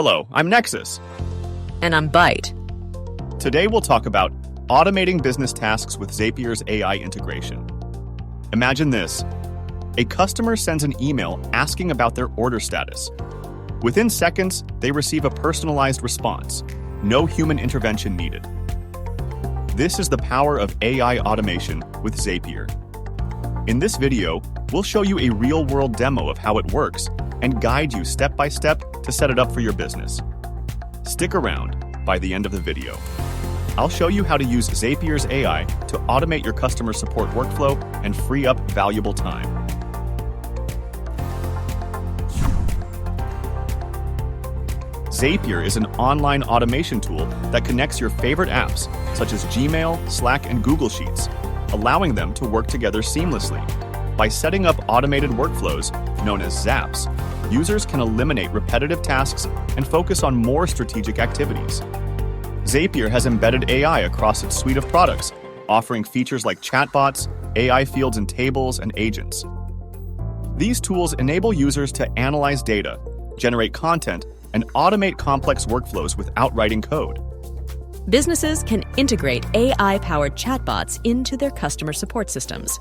Hello, I'm Nexus. And I'm Byte. Today we'll talk about automating business tasks with Zapier's AI integration. Imagine this. A customer sends an email asking about their order status. Within seconds, they receive a personalized response. No human intervention needed. This is the power of AI automation with Zapier. In this video, we'll show you a real-world demo of how it works and guide you step by step to set it up for your business. Stick around by the end of the video. I'll show you how to use Zapier's AI to automate your customer support workflow and free up valuable time. Zapier is an online automation tool that connects your favorite apps, such as Gmail, Slack, and Google Sheets, allowing them to work together seamlessly. By setting up automated workflows, known as Zaps, users can eliminate repetitive tasks and focus on more strategic activities. Zapier has embedded AI across its suite of products, offering features like chatbots, AI fields and tables, and agents. These tools enable users to analyze data, generate content, and automate complex workflows without writing code. Businesses can integrate AI-powered chatbots into their customer support systems.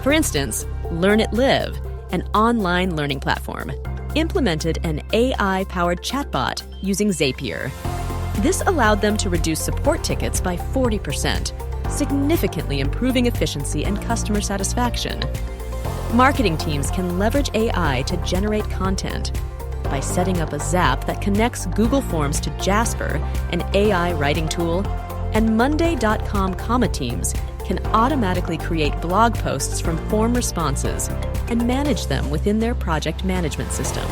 For instance, Learn It Live, an online learning platform, implemented an AI-powered chatbot using Zapier. This allowed them to reduce support tickets by 40%, significantly improving efficiency and customer satisfaction. Marketing teams can leverage AI to generate content by setting up a Zap that connects Google Forms to Jasper, an AI writing tool, and Monday.com comma teams can automatically create blog posts from form responses and manage them within their project management system.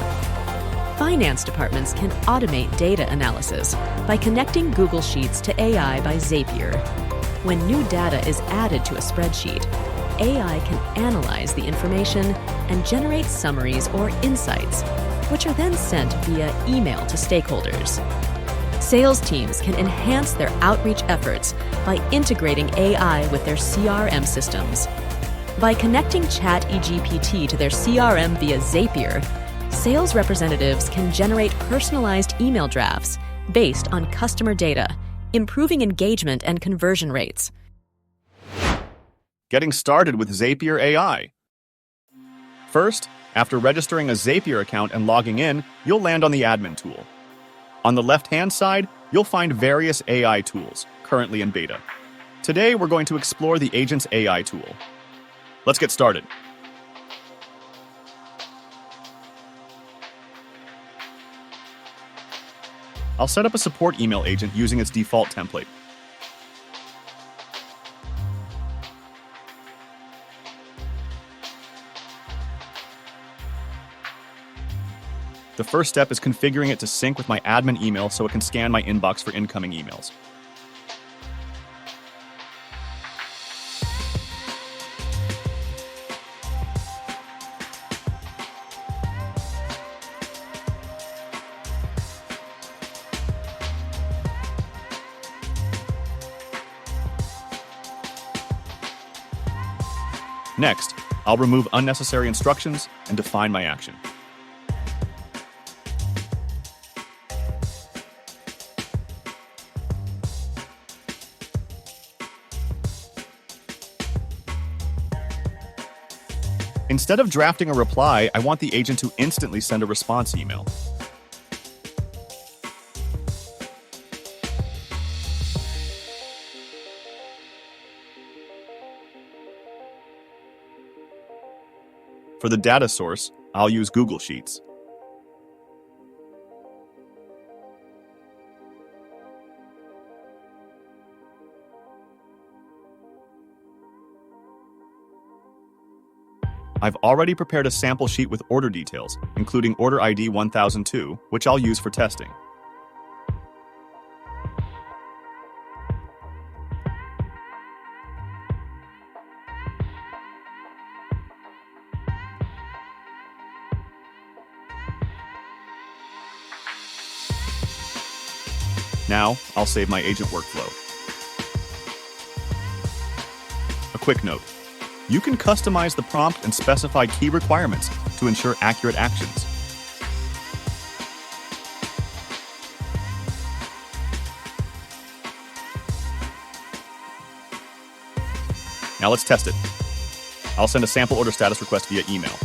Finance departments can automate data analysis by connecting Google Sheets to AI by Zapier. When new data is added to a spreadsheet, AI can analyze the information and generate summaries or insights, which are then sent via email to stakeholders. Sales teams can enhance their outreach efforts by integrating AI with their CRM systems. By connecting ChatGPT to their CRM via Zapier, sales representatives can generate personalized email drafts based on customer data, improving engagement and conversion rates. Getting started with Zapier AI. First, after registering a Zapier account and logging in, you'll land on the admin tool. On the left-hand side, you'll find various AI tools, currently in beta. Today, we're going to explore the Agent's AI tool. Let's get started. I'll set up a support email agent using its default template. The first step is configuring it to sync with my admin email so it can scan my inbox for incoming emails. Next, I'll remove unnecessary instructions and define my action. Instead of drafting a reply, I want the agent to instantly send a response email. For the data source, I'll use Google Sheets. I've already prepared a sample sheet with order details, including order ID 1002, which I'll use for testing. Now, I'll save my agent workflow. A quick note. You can customize the prompt and specify key requirements to ensure accurate actions. Now let's test it. I'll send a sample order status request via email.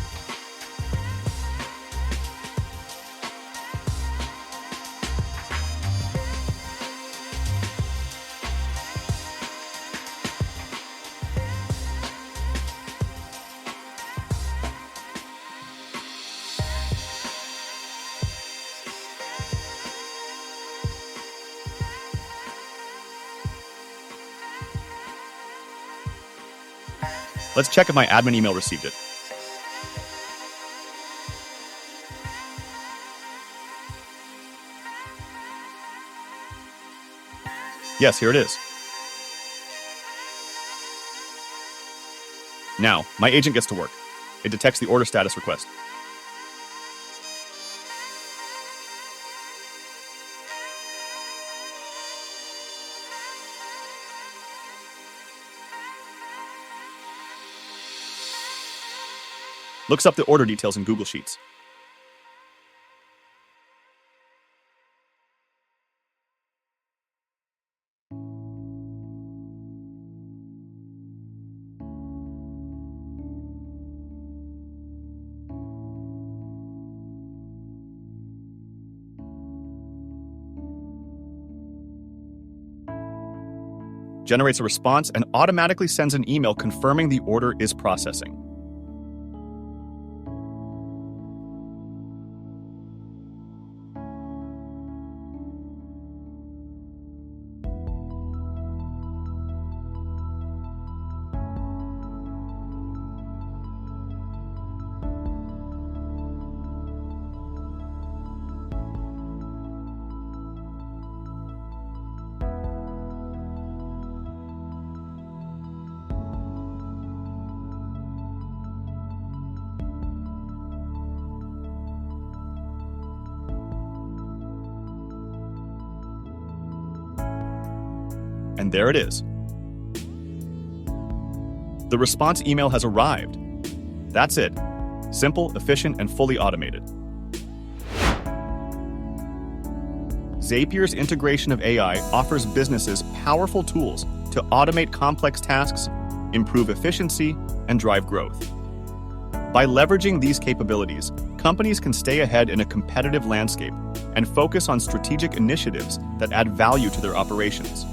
Let's check if my admin email received it. Yes, here it is. Now, my agent gets to work. It detects the order status request. Looks up the order details in Google Sheets. Generates a response and automatically sends an email confirming the order is processing. And there it is. The response email has arrived. That's it. Simple, efficient, and fully automated. Zapier's integration of AI offers businesses powerful tools to automate complex tasks, improve efficiency, and drive growth. By leveraging these capabilities, companies can stay ahead in a competitive landscape and focus on strategic initiatives that add value to their operations.